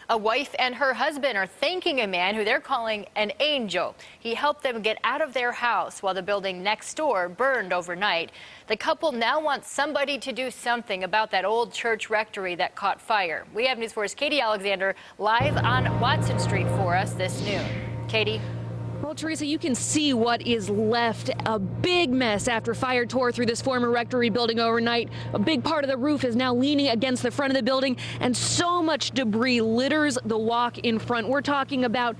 A wife and her husband are thanking a man who they're calling an angel. He helped them get out of their house while the building next door burned overnight. The couple now wants somebody to do something about that old church rectory that caught fire. We have News 4's Katie Alexander live on Watson Street for us this noon. Katie? Well, Teresa, you can see what is left. A big mess after fire tore through this former rectory building overnight. A big part of the roof is now leaning against the front of the building, and so much debris litters the walk in front. We're talking about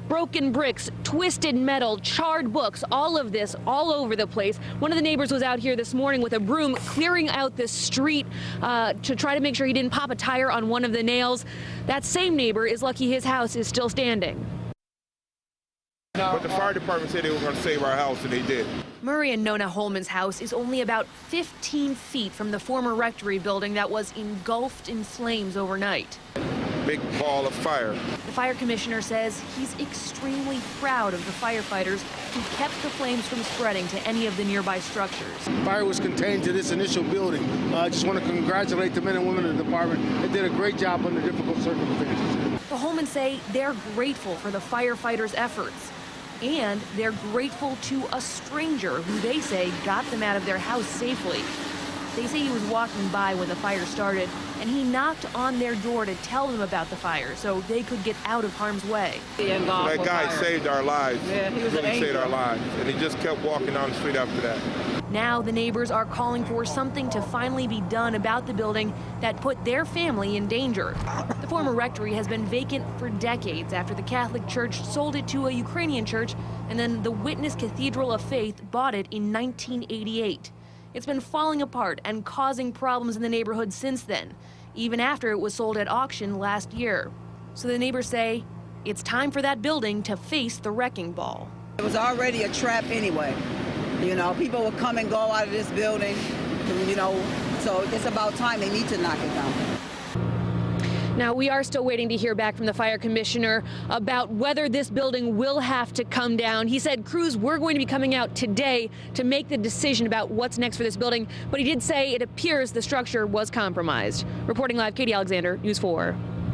broken bricks, twisted metal, charred books, all of this all over the place. One of the neighbors was out here this morning with a broom clearing out the street to try to make sure he didn't pop a tire on one of the nails. That same neighbor is lucky his house is still standing. But the fire department said they were going to save our house, and they did. Murray and Nona Holman's house is only about 15 feet from the former rectory building that was engulfed in flames overnight. Big ball of fire. The fire commissioner says he's extremely proud of the firefighters who kept the flames from spreading to any of the nearby structures. Fire was contained to this initial building. I just want to congratulate the men and women of the department. They did a great job under difficult circumstances. The Holmans say they're grateful for the firefighters' efforts. And they're grateful to a stranger who they say got them out of their house safely. They say he was walking by when the fire started, and he knocked on their door to tell them about the fire so they could get out of harm's way. That guy saved our lives. Yeah, he was really saved our lives. And he just kept walking down the street after that. Now the neighbors are calling for something to finally be done about the building that put their family in danger. The former rectory has been vacant for decades after the Catholic Church sold it to a Ukrainian church, and then the Witness Cathedral of Faith bought it in 1988. It's been falling apart and causing problems in the neighborhood since then, even after it was sold at auction last year. So the neighbors say it's time for that building to face the wrecking ball. It was already a trap anyway. You know, people will come and go out of this building, you know, so it's about time they need to knock it down. Now, we are still waiting to hear back from the fire commissioner about whether this building will have to come down. He said crews were going to be coming out today to make the decision about what's next for this building, but he did say it appears the structure was compromised. Reporting live, Katie Alexander, News 4.